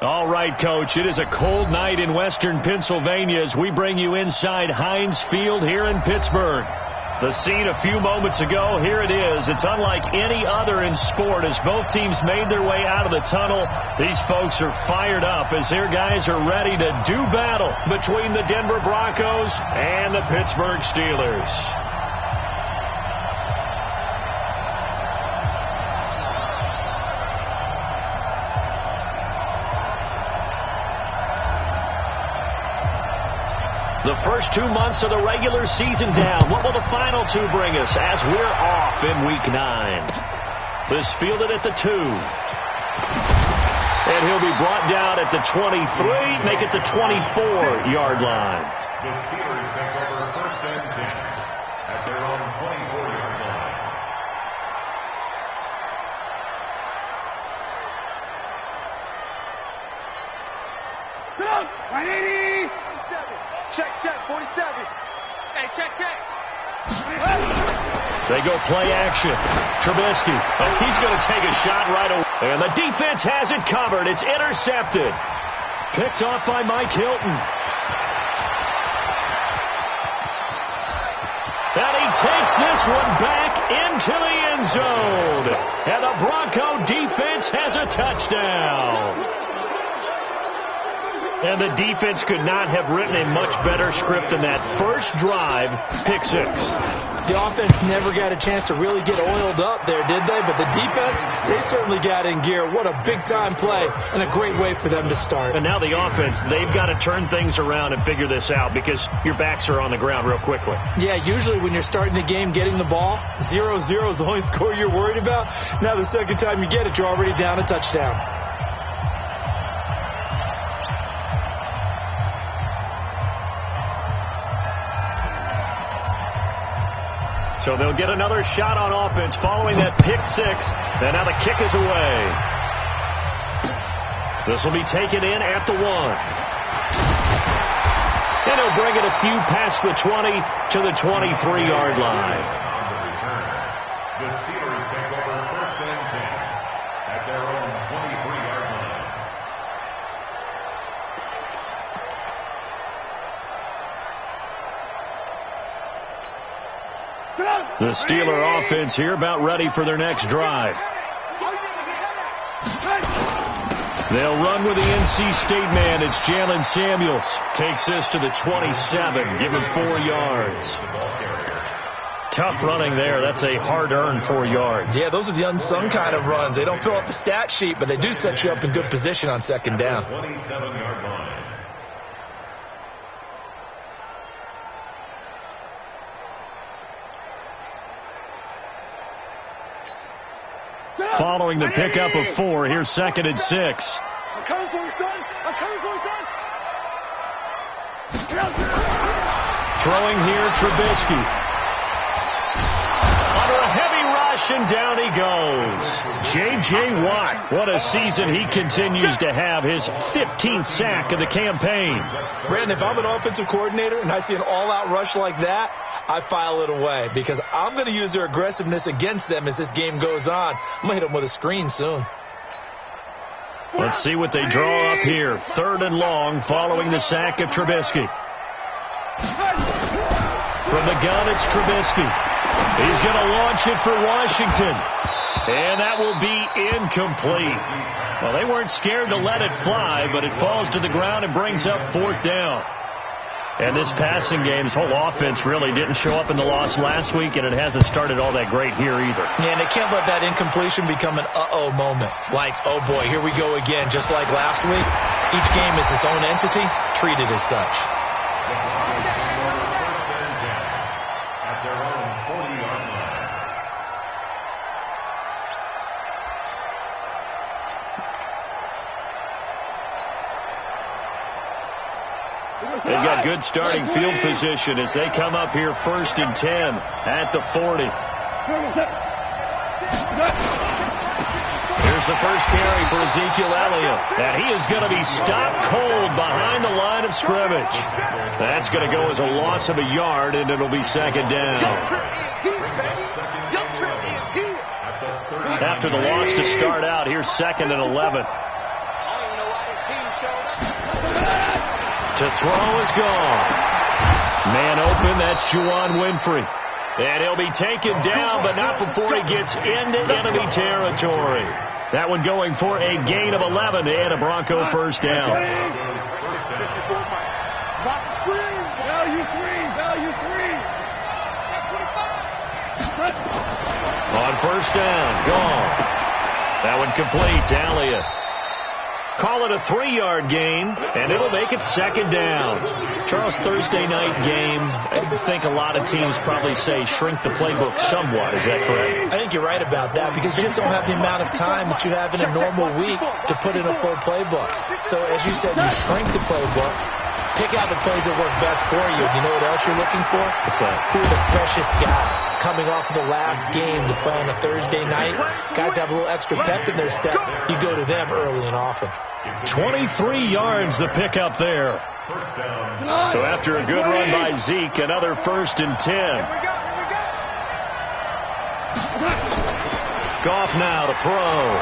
All right, Coach, it is a cold night in western Pennsylvania as we bring you inside Heinz Field here in Pittsburgh. The scene a few moments ago, here it is. It's unlike any other in sport as both teams made their way out of the tunnel. These folks are fired up as their guys are ready to do battle between the Denver Broncos and the Pittsburgh Steelers. The first 2 months of the regular season down. What will the final two bring us as we're off in Week 9? This fielded at the 2. And he'll be brought down at the 23, make it the 24-yard line. The Steelers take over first and 10 at their own 24-yard line. Get up! 180! Check, 47. Hey, check. They go play action. Trubisky. Oh, he's going to take a shot right away. And the defense has it covered. It's intercepted. Picked off by Mike Hilton. And he takes this one back into the end zone. And the Bronco defense has a touchdown. And the defense could not have written a much better script than that first drive, pick 6. The offense never got a chance to really get oiled up there, did they? But the defense, they certainly got in gear. What a big-time play and a great way for them to start. And now the offense, they've got to turn things around and figure this out because your backs are on the ground real quickly. Yeah, usually when you're starting the game, getting the ball, 0-0 is the only score you're worried about. Now the second time you get it, you're already down a touchdown. So they'll get another shot on offense following that pick 6. And now the kick is away. This will be taken in at the 1. And he'll bring it a few past the 20 to the 23-yard line. On the return, the Steelers take over first and 10 at their own 23-yard line. The Steeler offense here about ready for their next drive. They'll run with the NC State man. It's Jalen Samuels. Takes this to the 27. Give him 4 yards. Tough running there. That's a hard-earned 4 yards. Yeah, those are the unsung kind of runs. They don't fill up the stat sheet, but they do set you up in good position on second down. 27-yard line. Following the pickup of 4, here's second and 6. I'm coming for you, son. I'm coming for you, son. Throwing here, Trubisky. Under a heavy rush, and down he goes. J.J. Watt, what a season he continues to have. His 15th sack of the campaign. Brandon, if I'm an offensive coordinator and I see an all-out rush like that, I file it away because I'm going to use their aggressiveness against them as this game goes on. I'm going to hit them with a screen soon. Let's see what they draw up here. 3rd and long following the sack of Trubisky. From the gun, it's Trubisky. He's going to launch it for Washington. And that will be incomplete. Well, they weren't scared to let it fly, but it falls to the ground and brings up 4th down. And this passing game's whole offense really didn't show up in the loss last week, and it hasn't started all that great here either. Yeah, and they can't let that incompletion become an uh-oh moment. Like, oh boy, here we go again, just like last week. Each game is its own entity, treated as such. At their own 40-yard line. They've got good starting field position as they come up here 1st and 10 at the 40. Here's the first carry for Ezekiel Elliott. And he is going to be stopped cold behind the line of scrimmage. That's going to go as a loss of a yard, and it'll be 2nd down. After the loss to start out, here's 2nd and 11. To throw is gone. Man open, that's Juwan Winfrey. And he'll be taken down, but not before he gets into enemy territory. That one going for a gain of 11 and a Bronco first down. Value three. On first down, gone. That one complete to Elliott. Call it a 3-yard gain, and it'll make it second down. Charles, Thursday night game, I think a lot of teams probably say shrink the playbook somewhat. Is that correct? I think you're right about that because you just don't have the amount of time that you have in a normal week to put in a full playbook. So as you said, you shrink the playbook, pick out the plays that work best for you. You know what else you're looking for? What's that? Who are the freshest guys coming off of the last game to play on a Thursday night? Guys have a little extra pep in their step. You go to them early and often. 23 yards the pickup there. So after a good run by Zeke, another 1st and 10. Goff now to throw.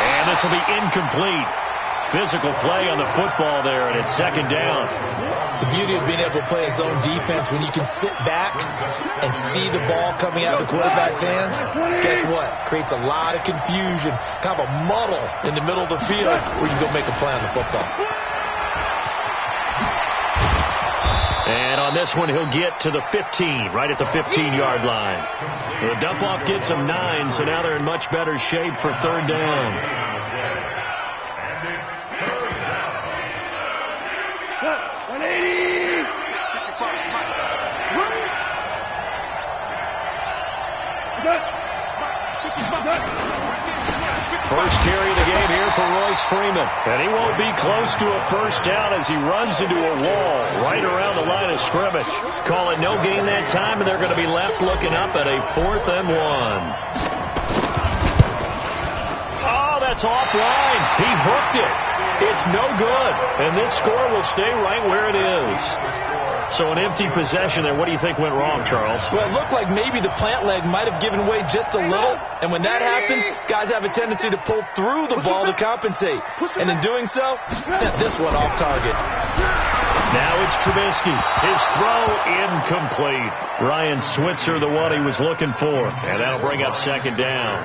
And this will be incomplete. Physical play on the football there, and it's second down. The beauty of being able to play his own defense, when you can sit back and see the ball coming out of the quarterback's hands, guess what? Creates a lot of confusion, kind of a muddle in the middle of the field where you go make a play on the football. And on this one, he'll get to the 15, right at the 15-yard line. The dump-off gets him 9, so now they're in much better shape for third down. First carry of the game here for Royce Freeman. And he won't be close to a first down as he runs into a wall right around the line of scrimmage. Call it no gain that time, and they're going to be left looking up at a 4th and 1. Oh, that's offline. He hooked it. It's no good. And this score will stay right where it is. So an empty possession there. What do you think went wrong, Charles? Well, it looked like maybe the plant leg might have given way just a little. And when that happens, guys have a tendency to pull through the ball to compensate. And in doing so, sent this one off target. Now it's Trubisky. His throw incomplete. Ryan Switzer, the one he was looking for. And that'll bring up second down.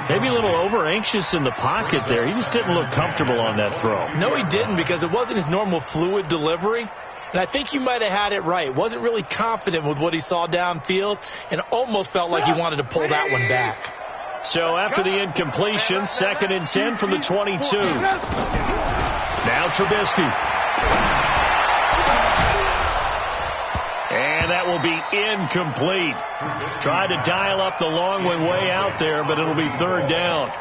Maybe a little over-anxious in the pocket there. He just didn't look comfortable on that throw. No, he didn't, because it wasn't his normal fluid delivery. And I think you might have had it right. Wasn't really confident with what he saw downfield and almost felt like he wanted to pull that one back. So after the incompletion, 2nd and 10 from the 22. Now Trubisky. And that will be incomplete. Tried to dial up the long one way out there, but it'll be third down.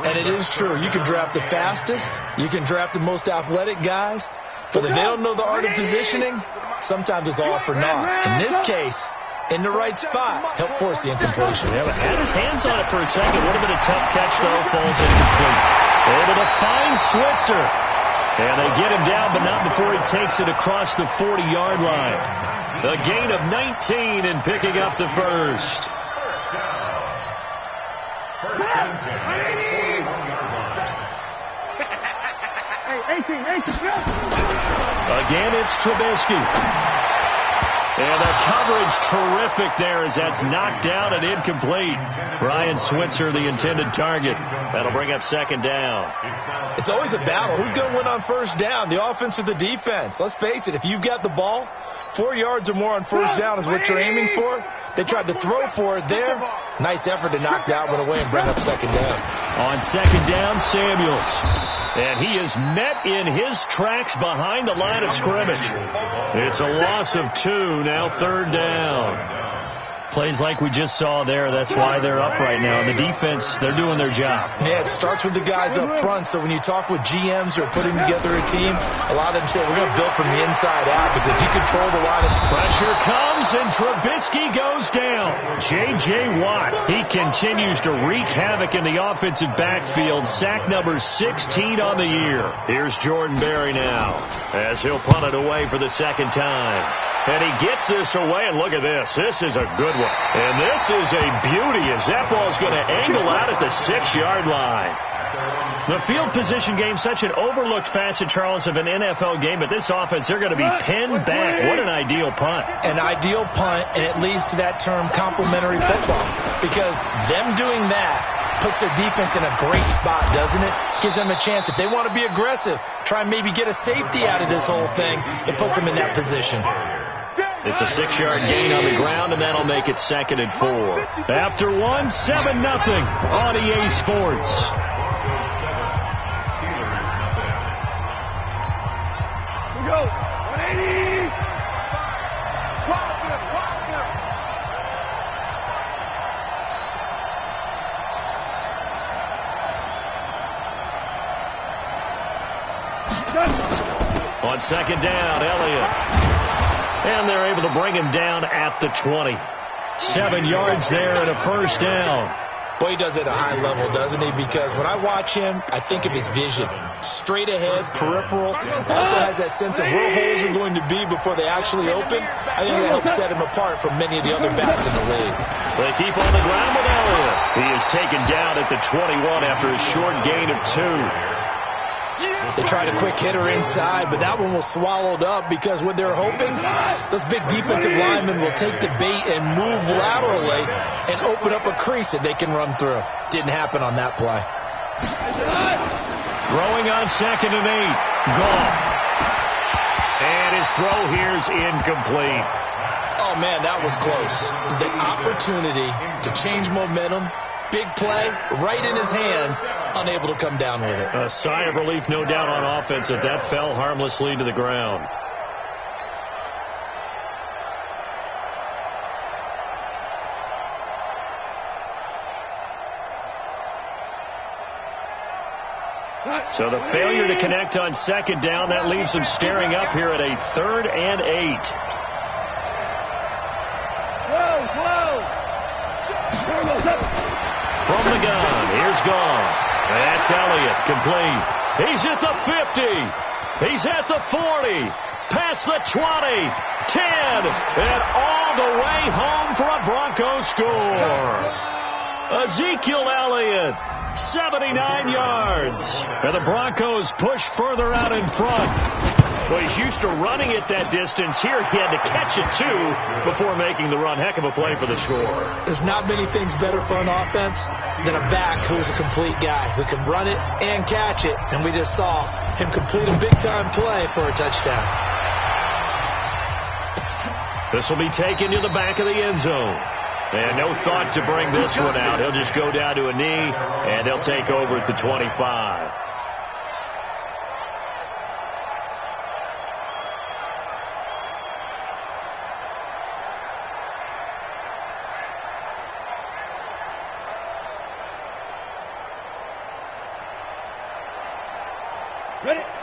And it is true. You can draft the fastest. You can draft the most athletic guys. But if they don't know the art of positioning, sometimes it's all for naught. In this case, in the right spot, help force the incompletion. Yeah, but had his hands on it for a second. Would have been a tough catch, though. Falls incomplete. Able to find Switzer. And they get him down, but not before he takes it across the 40-yard line. A gain of 19 and picking up the first. Again, it's Trubisky. And the coverage terrific there as that's knocked down and incomplete. Ryan Switzer, the intended target. That'll bring up second down. It's always a battle. Who's going to win on first down, the offense or the defense? Let's face it, if you've got the ball, 4 yards or more on first down is what you're aiming for. They tried to throw for it there. Nice effort to knock that one away and bring up second down. On second down, Samuels. And he is met in his tracks behind the line of scrimmage. It's a loss of 2, now third down. Plays like we just saw there, that's why they're up right now. And the defense, they're doing their job. Yeah, it starts with the guys up front. So when you talk with GMs who are putting together a team, a lot of them say, we're going to build from the inside out, because if you control the line of pressure comes and Trubisky goes down. J.J. Watt, he continues to wreak havoc in the offensive backfield. Sack number 16 on the year. Here's Jordan Berry now as he'll punt it away for the second time. And he gets this away, and look at this. This is a good one. And this is a beauty as that ball's going to angle out at the 6-yard line. The field position game, such an overlooked facet, Charles, of an NFL game, but this offense, they're going to be pinned back. What an ideal punt. An ideal punt, and it leads to that term complementary football, because them doing that puts their defense in a great spot, doesn't it? Gives them a chance. If they want to be aggressive, try and maybe get a safety out of this whole thing, it puts them in that position. It's a 6-yard gain on the ground, and that'll make it 2nd and 4. After 1, 7-0 on EA Sports. Go. 180. On 2nd down, Elliott. And they're able to bring him down at the 20. 7 yards there and a 1st down. Boy, he does it at a high level, doesn't he? Because when I watch him, I think of his vision. Straight ahead, peripheral. Also has that sense of where holes are going to be before they actually open. I think that helps set him apart from many of the other backs in the league. They keep on the ground with Elliott. He is taken down at the 21 after a short gain of 2. They tried a quick hitter inside, but that one was swallowed up because what they're hoping, those big defensive linemen will take the bait and move laterally and open up a crease that they can run through. Didn't happen on that play. Throwing on 2nd and 8. Goff. And his throw here's incomplete. Oh, man, that was close. The opportunity to change momentum, big play, right in his hands, unable to come down with it. A sigh of relief, no doubt, on offense that fell harmlessly to the ground. So the failure to connect on 2nd down, that leaves them staring up here at a 3rd and 8. From the gun, here's Goff. That's Elliott, complete. He's at the 50. He's at the 40. Past the 20. 10. And all the way home for a Broncos score. Ezekiel Elliott, 79 yards. And the Broncos push further out in front. Well, he's used to running it that distance. Here he had to catch it, too, before making the run. Heck of a play for the score. There's not many things better for an offense than a back who's a complete guy who can run it and catch it. And we just saw him complete a big-time play for a touchdown. This will be taken to the back of the end zone. And no thought to bring this one out. He'll just go down to a knee, and they'll take over at the 25.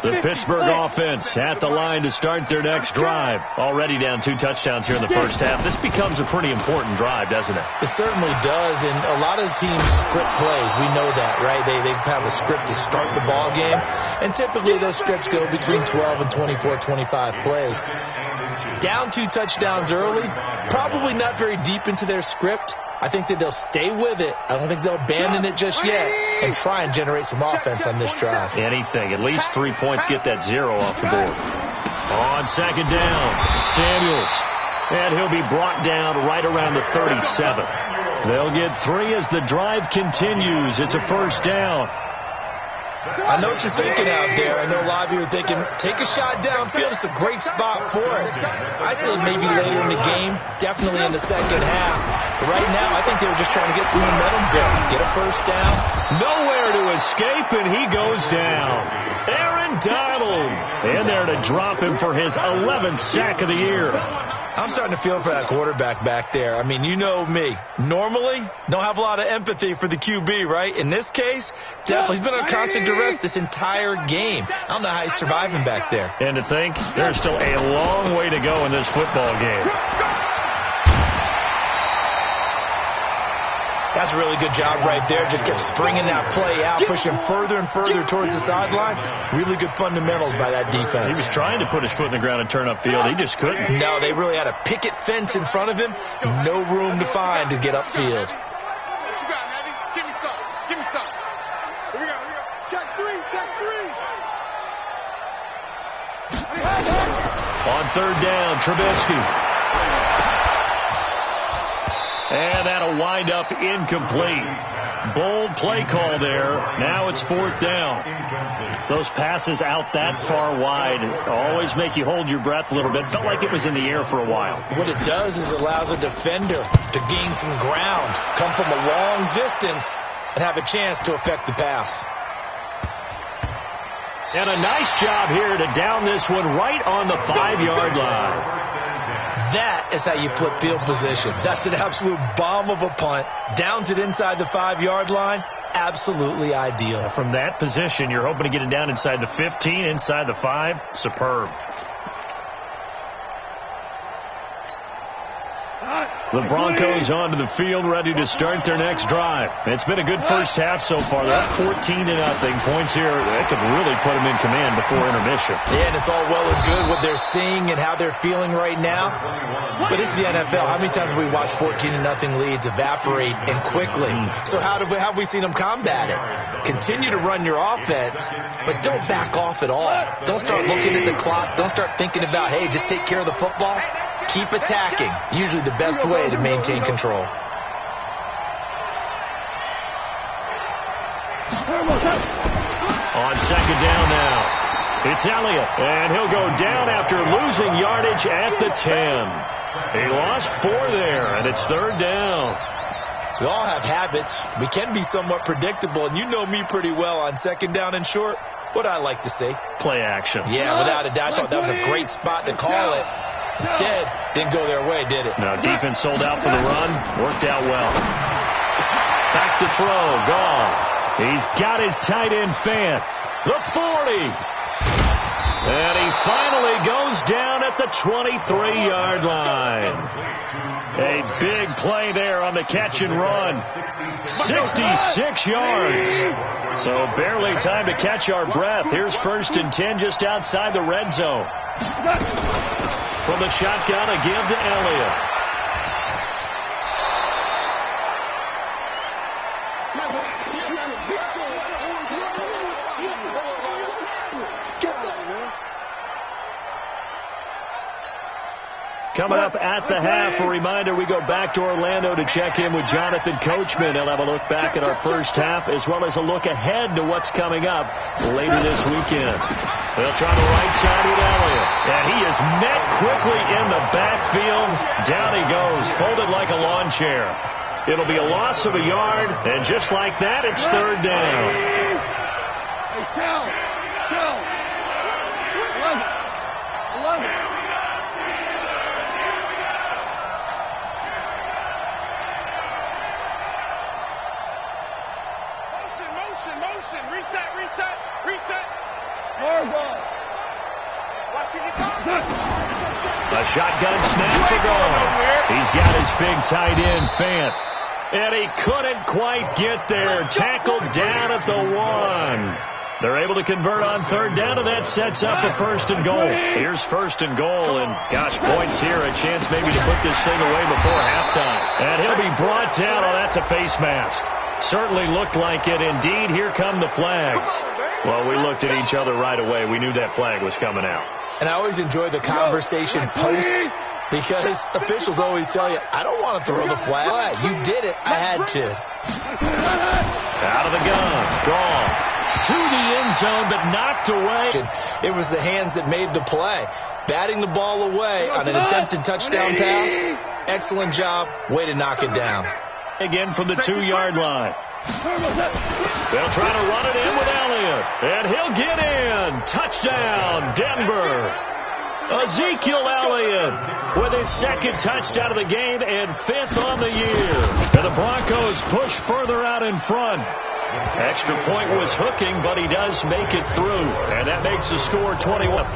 The Pittsburgh offense at the line to start their next drive. Already down 2 touchdowns here in the first half. This becomes a pretty important drive, doesn't it? It certainly does, and a lot of the teams script plays. We know that, right? They have a script to start the ball game, and typically those scripts go between 12 and 24, 25 plays. Down 2 touchdowns early, probably not very deep into their script. I think that they'll stay with it. I don't think they'll abandon it just yet and try and generate some offense on this drive. Anything. At least 3 points, get that 0 off the board. On 2nd down, Samuels. And he'll be brought down right around the 37. They'll get 3 as the drive continues. It's a 1st down. I know what you're thinking out there. I know a lot of you are thinking, take a shot downfield. It's a great spot for it. I'd say maybe later in the game, definitely in the second half. But right now, I think they were just trying to get some momentum going, get a 1st down. Nowhere to escape, and he goes down. Aaron Donald in there to drop him for his 11th sack of the year. I'm starting to feel for that quarterback back there. I mean, you know me. Normally, don't have a lot of empathy for the QB, right? In this case, definitely. He's been on constant duress this entire game. I don't know how he's surviving back there. And to think, there's still a long way to go in this football game. That's a really good job right there. Just kept stringing that play out, pushing further and further towards the sideline. Really good fundamentals by that defense. He was trying to put his foot in the ground and turn upfield. He just couldn't. No, they really had a picket fence in front of him. No room to find to get upfield. What you got, Heavy? Give me some. Give me some. Here we go. Here we go. Check three. Check three. On third down, Trubisky. And that'll wind up incomplete. Bold play call there. Now it's fourth down. Those passes out that far wide always make you hold your breath a little bit. Felt like it was in the air for a while. What it does is it allows a defender to gain some ground, come from a long distance, and have a chance to affect the pass. And a nice job here to down this one right on the 5-yard line. That is how you flip field position. That's an absolute bomb of a punt. Downs it inside the 5-yard line. Absolutely ideal. From that position, you're hoping to get it down inside the 15, inside the 5. Superb. The Broncos onto the field, ready to start their next drive. It's been a good first half so far. They're up 14-0. Points here, that could really put them in command before intermission. Yeah, and it's all well and good what they're seeing and how they're feeling right now. But this is the NFL. How many times have we watched 14-0 leads evaporate and quickly? So how have we seen them combat it? Continue to run your offense, but don't back off at all. Don't start looking at the clock. Don't start thinking about, hey, just take care of the football. Keep attacking. Usually the best way to maintain control. On second down now, it's Elliott, and he'll go down after losing yardage at the 10. He lost 4 there, and it's third down. We all have habits. We can be somewhat predictable, and you know me pretty well on second down and short. What I like to say? Play action. Yeah, without a doubt. I thought that was a great spot to call it. Instead, didn't go their way, did it? Now, defense sold out for the run. Worked out well. Back to throw. Gone. He's got his tight end Fant. The 40. And he finally goes down at the 23-yard line. A big play there on the catch and run. 66 yards. So barely time to catch our breath. Here's first and 10 just outside the red zone. From the shotgun, a give to Elliott. Coming up at the half, a reminder, we go back to Orlando to check in with Jonathan Coachman. He'll have a look back at our first half as well as a look ahead to what's coming up later this weekend. They'll try the right side with Elliott. And he is met quickly in the backfield. Down he goes, folded like a lawn chair. It'll be a loss of a yard, and just like that, it's third down. Hey, Kel. 11. Motion. Reset. More ball. Watching it go. A shotgun snap for goal. He's got his big tight end, Fant. And he couldn't quite get there. Tackled down at the 1. They're able to convert on third down, and that sets up a first and goal. Here's first and goal, and gosh, points here. A chance maybe to put this thing away before halftime. And he'll be brought down. Oh, that's a face mask. Certainly looked like it. Indeed, here come the flags. Well, we looked at each other right away. We knew that flag was coming out. And I always enjoy the conversation post because officials always tell you, I don't want to throw the flag. You did it. I had to. Out of the gun. Gone. To the end zone, but knocked away. It was the hands that made the play. Batting the ball away on an attempted touchdown pass. Excellent job. Way to knock it down. Again from the 2-yard line. They'll try to run it in with Elliott. And he'll get in. Touchdown, Denver. Ezekiel Elliott with his second touchdown of the game and 5th on the year. And the Broncos push further out in front. Extra point was hooking, but he does make it through. And that makes the score 21.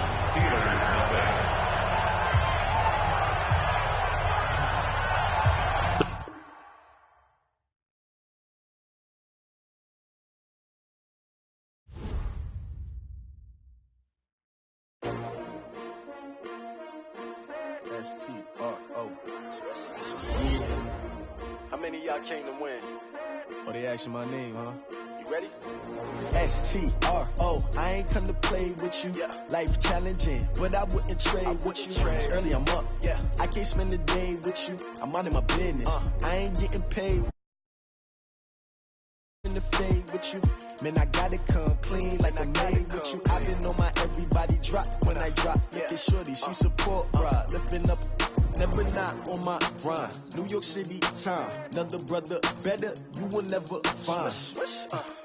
many of y'all came to win? Oh, they asking my name, huh? You ready? STRO, I ain't come to play with you. Yeah. Life challenging, but I wouldn't trade with you. It's early, I'm up. Yeah. I can't spend the day with you. I'm minding my business. I ain't getting paid. In the fade with you, man, I gotta come clean like I'm made with you. I've been on my everybody drop when I drop. Look at shorty, she support, bruh. Lifting up, never not on my grind. New York City time, another brother better, you will never find.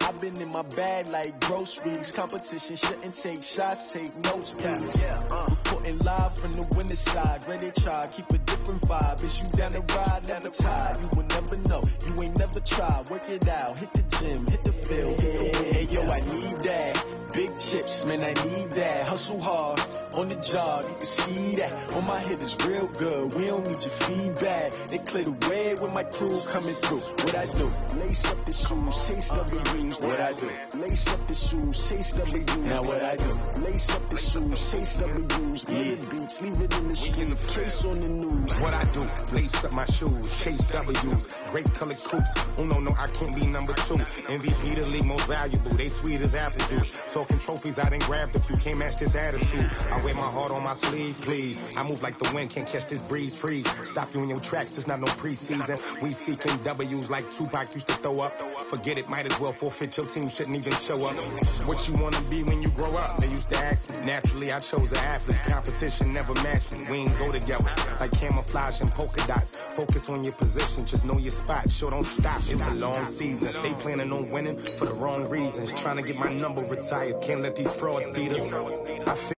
I've been in my bag like groceries. Competition shouldn't take shots, take notes, please. Reporting live from the winning side. Ready to try, keep a different vibe. Is you down the ride, never tired. You will never know, you ain't never tried. Work it out, hit the gym, hit the field, hit the win. Hey, yo, I need that. Big chips, man, I need that. Hustle hard, on the job, you can see that. On my head is real good, we don't need your feedback. They clear the way when my crew coming through. What I do? Lace up the shoes, chase W's. What I do? Lace up the shoes, chase W's. Now what I do? Lace up the shoes, chase W's. Million beats, leave it in the street, case on the news. What I do? Lace up my shoes, chase W's. Great colored coops. Oh no, I can't be number 2. MVP the league most valuable. They sweet as apple juice. Talking trophies, I done grabbed a few. Can't match this attitude. I wear my heart on my sleeve, please. I move like the wind, can't catch this breeze, freeze. Stop you in your tracks, it's not no preseason. We seeking W's like Tupac used to throw up. Forget it, might as well forfeit. Your team shouldn't even show up. What you wanna be when you grow up? They used to ask me. Naturally, I chose an athlete. Competition never matched me. We ain't go together like camouflage and polka dots. Focus on your position, just know your spot. Sure, don't stop. It's a long season. They planning on winning for the wrong reasons. Trying to get my number retired. Can't let these frauds beat us. I feel